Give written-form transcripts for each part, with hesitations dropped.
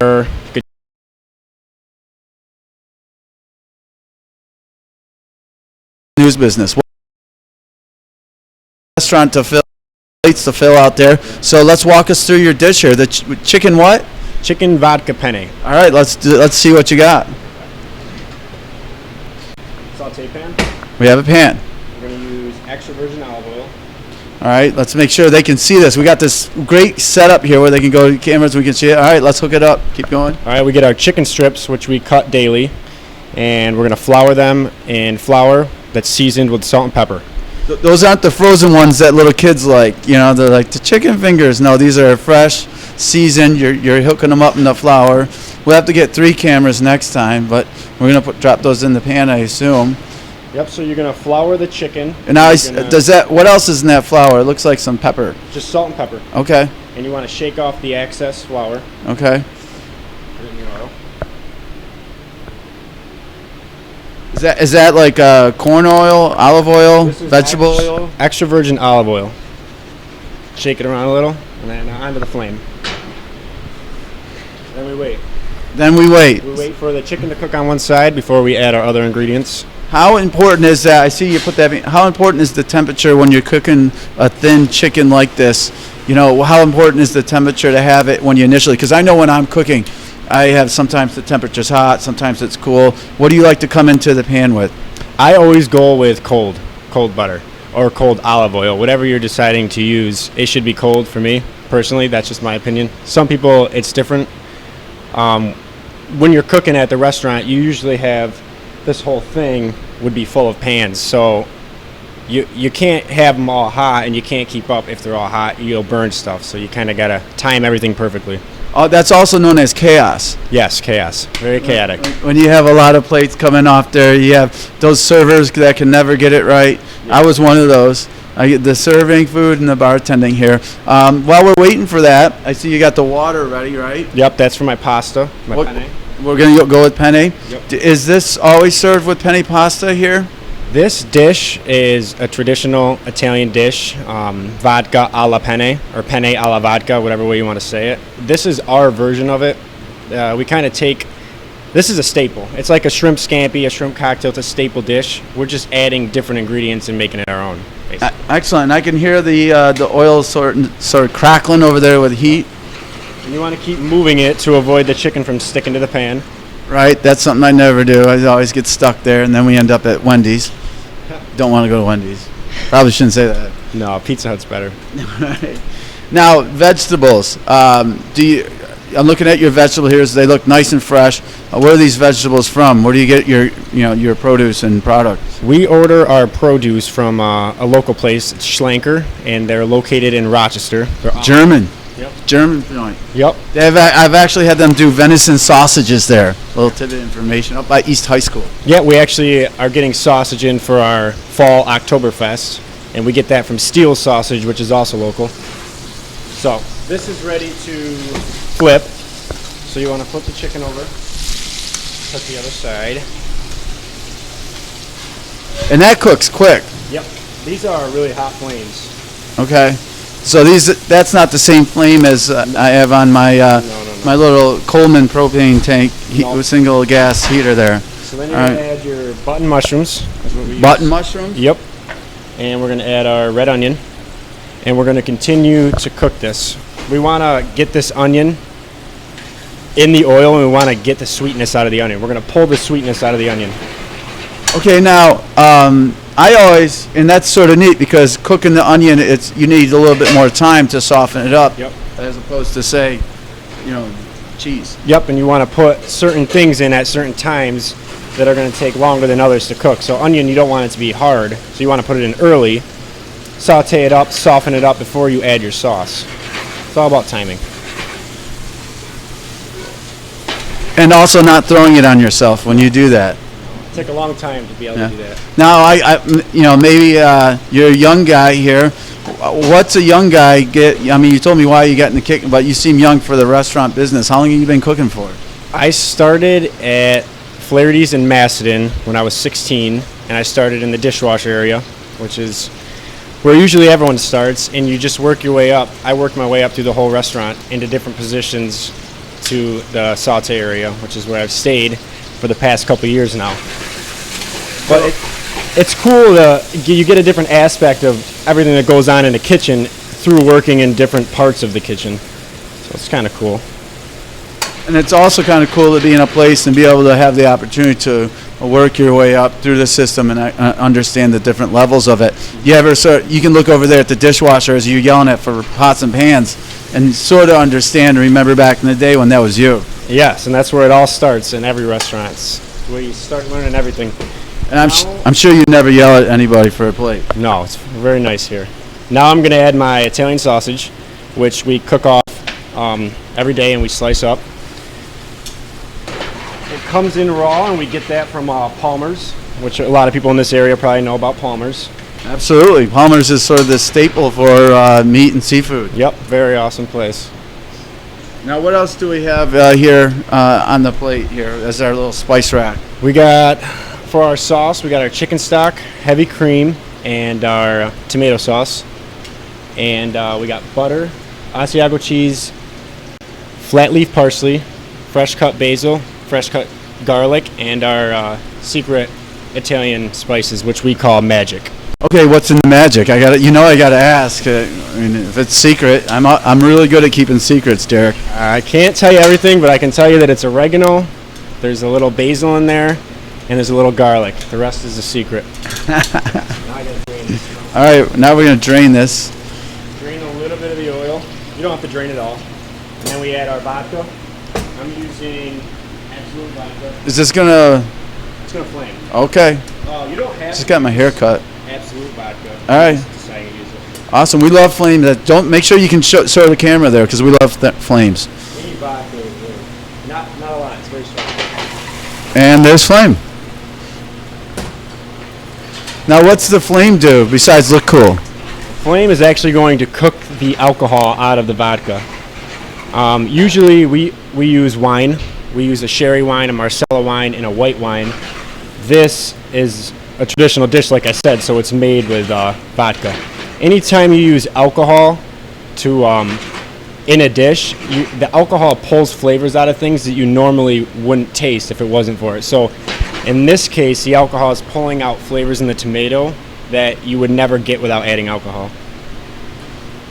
error. News business. Restaurant to fill, plates to fill out there. So let's walk us through your dish here. The chicken what? Chicken vodka penne. All right, let's see what you got. Sauté pan. We have a pan. We're going to use extra virgin olive oil. All right, let's make sure they can see this. We got this great setup here where they can go to cameras. We can see it. All right, let's hook it up. Keep going. All right, we get our chicken strips, which we cut daily, and we're going to flour them in flour that's seasoned with salt and pepper. Those aren't the frozen ones that little kids like. You know, they're like the chicken fingers. No, these are fresh, seasoned. You're hooking them up in the flour. We'll have to get 3 cameras next time, but we're going to drop those in the pan, I assume. Yep, so you're going to flour the chicken. And now what else is in that flour? It looks like some pepper. Just salt and pepper. Okay. And you want to shake off the excess flour. Okay. Put it in the oil. Is that like corn oil, olive oil, vegetables? Extra virgin olive oil. Shake it around a little, and then onto the flame. Then we wait. We wait for the chicken to cook on one side before we add our other ingredients. How important is that? I see you put that. How important is the temperature when you're cooking a thin chicken like this? You know, how important is the temperature to have it when you initially? Because I know when I'm cooking, I have sometimes the temperature's hot, sometimes it's cool. What do you like to come into the pan with? I always go with cold butter or cold olive oil, whatever you're deciding to use. It should be cold for me personally. That's just my opinion. Some people, it's different. When you're cooking at the restaurant, you usually have this whole thing would be full of pans, so you can't have them all hot, and you can't keep up if they're all hot. You'll burn stuff, so you kind of got to time everything perfectly. Oh, that's also known as chaos. Yes, chaos. Very chaotic. When you have a lot of plates coming off there, you have those servers that can never get it right. Yeah. I was one of those. I get the serving food and the bartending here. While we're waiting for that, I see you got the water ready, right? Yep, that's for my pasta, my penne. We're going to go with penne. Yep. Is this always served with penne pasta here? This dish is a traditional Italian dish, vodka alla penne, or penne alla vodka, whatever way you want to say it. This is our version of it. We kind of this is a staple. It's like a shrimp scampi, a shrimp cocktail. It's a staple dish. We're just adding different ingredients and making it our own, basically. Excellent. I can hear the oil sort of crackling over there with heat. And you want to keep moving it to avoid the chicken from sticking to the pan. Right, that's something I never do. I always get stuck there, and then we end up at Wendy's. Don't want to go to Wendy's. Probably shouldn't say that. No, Pizza Hut's better. Right. Now, vegetables. I'm looking at your vegetable here. So they look nice and fresh. Where are these vegetables from? Where do you get your produce and products? We order our produce from a local place, it's Schlenker, and they're located in Rochester. They're German. Yep. German joint. Yep. I've actually had them do venison sausages there. A little tidbit of information up by East High School. Yeah, we actually are getting sausage in for our fall Oktoberfest, and we get that from Steel Sausage, which is also local. So this is ready to flip. So you want to flip the chicken over, put the other side. And that cooks quick. Yep. These are really hot flames. Okay. So that's not the same flame as I have on my No. my little Coleman propane tank single gas heater there. So then you're going to add your button mushrooms. That's what we use. Button mushrooms? Yep. And we're going to add our red onion. And we're going to continue to cook this. We want to get this onion in the oil, and we want to get the sweetness out of the onion. We're going to pull the sweetness out of the onion. Okay, now and that's sort of neat because cooking the onion, you need a little bit more time to soften it up. Yep. As opposed to say, cheese. Yep, and you want to put certain things in at certain times that are going to take longer than others to cook. So onion, you don't want it to be hard, so you want to put it in early, saute it up, soften it up before you add your sauce. It's all about timing. And also not throwing it on yourself when you do that. Take a long time to be able to do that. Now, maybe you're a young guy here. What's a young guy get? I mean, you told me why you got in the kitchen, but you seem young for the restaurant business. How long have you been cooking for? I started at Flaherty's in Macedon when I was 16, and I started in the dishwasher area, which is where usually everyone starts, and you just work your way up. I worked my way up through the whole restaurant into different positions to the saute area, which is where I've stayed for the past couple years now. But it's cool you get a different aspect of everything that goes on in the kitchen through working in different parts of the kitchen. So it's kind of cool. And it's also kind of cool to be in a place and be able to have the opportunity to work your way up through the system and understand the different levels of it. You can look over there at the dishwasher as you're yelling at for pots and pans and sort of understand and remember back in the day when that was you. Yes, and that's where it all starts in every restaurant. It's where you start learning everything. And I'm sure you never yell at anybody for a plate. No, it's very nice here. Now I'm going to add my Italian sausage, which we cook off every day and we slice up. It comes in raw, and we get that from Palmer's, which a lot of people in this area probably know about Palmer's. Absolutely. Palmer's is sort of the staple for meat and seafood. Yep, very awesome place. Now, what else do we have here on the plate here as our little spice rack? We got, for our sauce, we got our chicken stock, heavy cream, and our tomato sauce. And we got butter, Asiago cheese, flat leaf parsley, fresh cut basil, fresh cut garlic, and our secret Italian spices, which we call magic. Okay, what's in the magic? I gotta ask. I mean, if it's secret, I'm really good at keeping secrets, Derek. I can't tell you everything, but I can tell you that it's oregano. There's a little basil in there, and there's a little garlic. The rest is a secret. Now I gotta drain this. All right, now we're gonna drain this. Drain a little bit of the oil. You don't have to drain it all. And then we add our vodka. I'm using absolute vodka. Is this gonna? It's gonna flame. Okay. You don't have. Just got my hair cut. Absolute vodka. All right. That's how you use it. Awesome. We love flames. Don't make sure you can show the camera there because we love flames. We need vodka. Not a lot. It's very strong. And there's flame. Now, what's the flame do besides look cool? Flame is actually going to cook the alcohol out of the vodka. Usually we use wine. We use a sherry wine, a Marsala wine, and a white wine. This is a traditional dish, like I said, so it's made with vodka. Anytime you use alcohol to in a dish, the alcohol pulls flavors out of things that you normally wouldn't taste if it wasn't for it. So in this case, the alcohol is pulling out flavors in the tomato that you would never get without adding alcohol.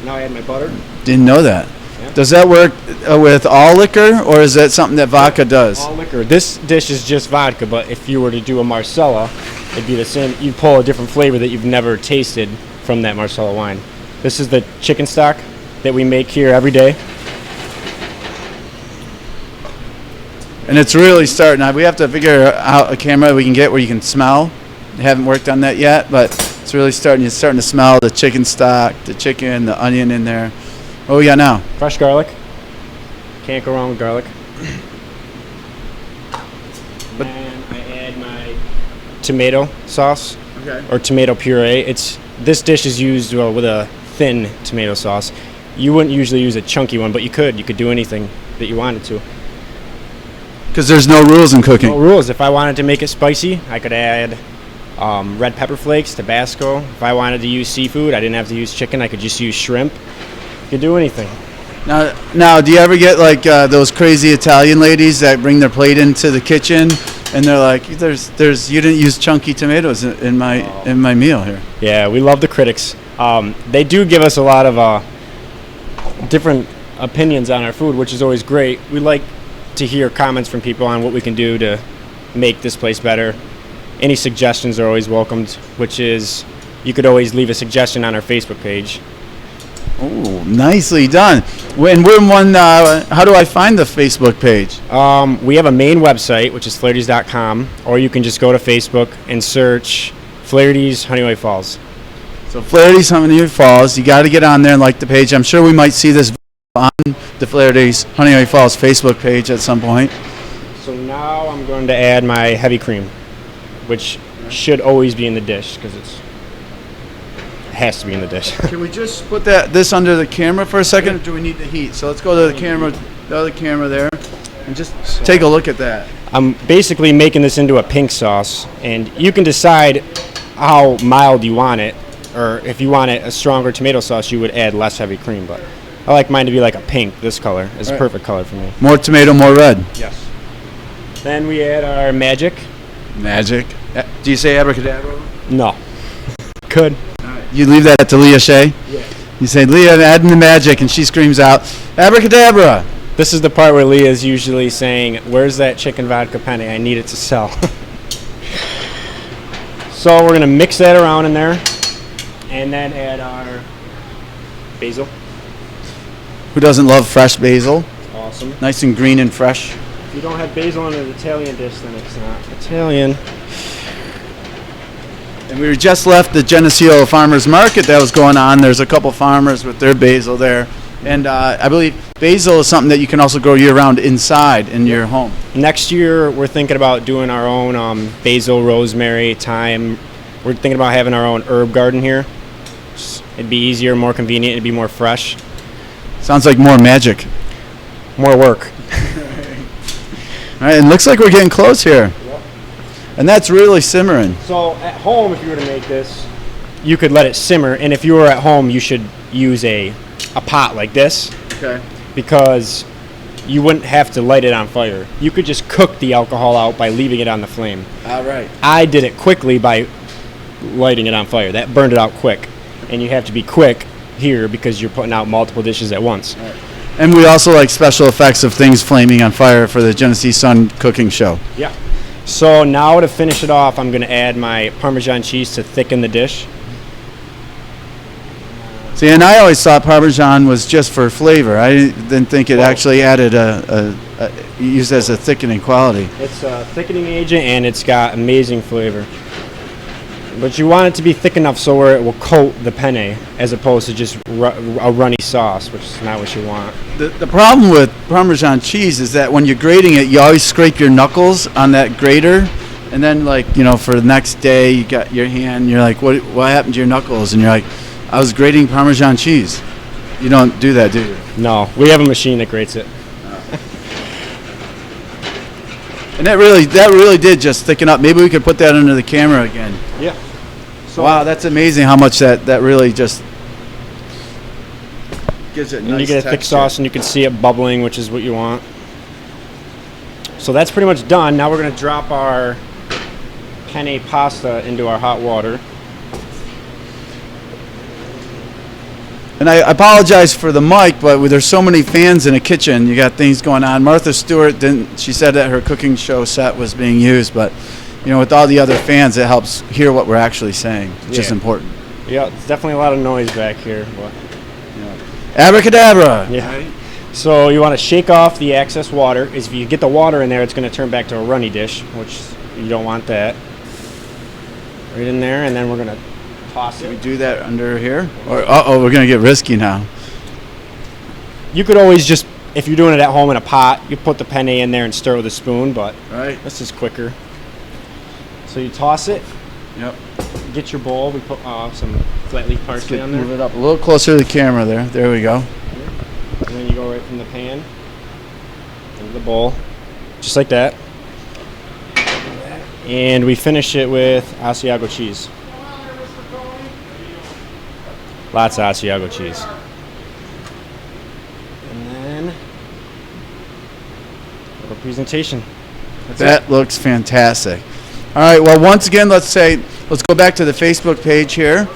Now I add my butter. Didn't know that. Yeah. Does that work with all liquor, or is that something that vodka does? All liquor. This dish is just vodka, but if you were to do a Marsala, it'd be the same. You'd pull a different flavor that you've never tasted from that Marsala wine. This is the chicken stock that we make here every day. And it's really starting. We have to figure out a camera we can get where you can smell. I haven't worked on that yet, but it's really starting. You're starting to smell the chicken stock, the chicken, the onion in there. What we got now? Fresh garlic. Can't go wrong with garlic. And I add my tomato sauce, or tomato puree. This dish is used with a thin tomato sauce. You wouldn't usually use a chunky one, but you could. You could do anything that you wanted to. Because there's no rules in cooking. No rules. If I wanted to make it spicy, I could add red pepper flakes, Tabasco. If I wanted to use seafood, I didn't have to use chicken. I could just use shrimp. You could do anything. Now, do you ever get like those crazy Italian ladies that bring their plate into the kitchen and they're like, "There's you didn't use chunky tomatoes in my meal here." Yeah, we love the critics. They do give us a lot of different opinions on our food, which is always great. We like to hear comments from people on what we can do to make this place better. Any suggestions are always welcomed, which is you could always leave a suggestion on our Facebook page. Oh, nicely done. How do I find the Facebook page? We have a main website, which is Flaherty's.com, or you can just go to Facebook and search Flaherty's Honeyway Falls. So Flaherty's Honeyway Falls, you got to get on there and like the page. I'm sure we might see this on the Flaherty's Honeyway Falls Facebook page at some point. So now I'm going to add my heavy cream, which should always be in the dish because it has to be in the dish. Can we just put this under the camera for a second, or do we need the heat? So let's go to the other camera there, and just take a look at that. I'm basically making this into a pink sauce, and you can decide how mild you want it, or if you want it a stronger tomato sauce, you would add less heavy cream. But I like mine to be like a pink. This color is a Right. perfect color for me. More tomato, more red. Yes. Then we add our magic. Magic. Do you say abracadabra? No. Could. You leave that to Leah Shea? Yeah. You say, Leah, add in the magic, and she screams out, abracadabra! This is the part where Leah's usually saying, "Where's that chicken vodka penne? I need it to sell." So we're gonna mix that around in there, and then add our basil. Who doesn't love fresh basil? Awesome. Nice and green and fresh. If you don't have basil in an Italian dish, then it's not Italian. And we just left the Genesee Farmers Market that was going on. There's a couple farmers with their basil there. And I believe basil is something that you can also grow year-round inside in your home. Next year, we're thinking about doing our own basil, rosemary, thyme. We're thinking about having our own herb garden here. It'd be easier, more convenient, it'd be more fresh. Sounds like more magic. More work. All right, and looks like we're getting close here. And that's really simmering. So at home, if you were to make this, you could let it simmer. And if you were at home, you should use a pot like this. Okay. Because you wouldn't have to light it on fire. You could just cook the alcohol out by leaving it on the flame. All right. I did it quickly by lighting it on fire. That burned it out quick. And you have to be quick here because you're putting out multiple dishes at once. Right. And we also like special effects of things flaming on fire for the Genesee Sun cooking show. Yeah. So now to finish it off, I'm going to add my Parmesan cheese to thicken the dish. See, and I always thought Parmesan was just for flavor. I didn't think it actually added used as a thickening quality. It's a thickening agent and it's got amazing flavor. But you want it to be thick enough so where it will coat the penne as opposed to just a runny sauce, which is not what you want. The problem with Parmesan cheese is that when you're grating it, you always scrape your knuckles on that grater. And then, like, you know, for the next day, you got your hand, you're like, what happened to your knuckles? And you're like, I was grating Parmesan cheese. You don't do that, do you? No, we have a machine that grates it. And that really did just thicken up. Maybe we could put that under the camera again. Yeah. So Wow, that's amazing how much that really just gives it and nice you get a thick texture. sauce and you can see it bubbling, which is what you want. So that's pretty much done. Now we're going to drop our penne pasta into our hot water. And I apologize for the mic, but there's so many fans in the kitchen. You got things going on. Martha Stewart she said that her cooking show set was being used, but you know, with all the other fans, it helps hear what we're actually saying, which is important. Yeah, it's definitely a lot of noise back here. But Abracadabra. yeah. Right. So you want to shake off the excess water. If you get the water in there, it's going to turn back to a runny dish, which you don't want that. Right in there, and then we're going to toss Can we it. do that under here? Or we're gonna get risky now. You could always just, if you're doing it at home in a pot, you put the penne in there and stir with a spoon, but Right. this is quicker. So you toss it, Yep. get your bowl. We put some flat leaf parsley on there. Move it up a little closer to the camera there. There we go. And then you go right from the pan into the bowl, just like that. And we finish it with Asiago cheese. Lots of Asiago cheese. And then little presentation. That looks fantastic. All right. Well, once again, let's go back to the Facebook page here.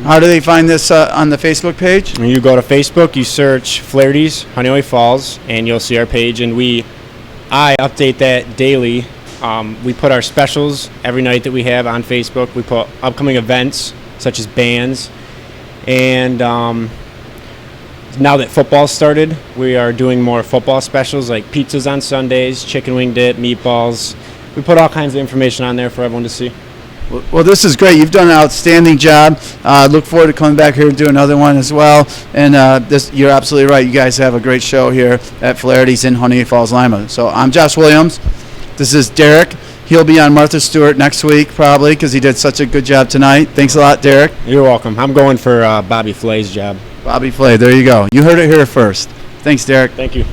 How do they find this on the Facebook page? When you go to Facebook, you search Flaherty's Honeoye Falls, and you'll see our page. And I update that daily. We put our specials every night that we have on Facebook. We put upcoming events such as bands. And now that football started, we are doing more football specials like pizzas on Sundays, chicken wing dip, meatballs. We put all kinds of information on there for everyone to see. Well, this is great. You've done an outstanding job. Look forward to coming back here and do another one as well. And you're absolutely right. You guys have a great show here at Flaherty's in Honeoye Falls, Lima. So I'm Josh Williams. This is Derek. He'll be on Martha Stewart next week probably because he did such a good job tonight. Thanks a lot, Derek. You're welcome. I'm going for Bobby Flay's job. Bobby Flay. There you go. You heard it here first. Thanks, Derek. Thank you.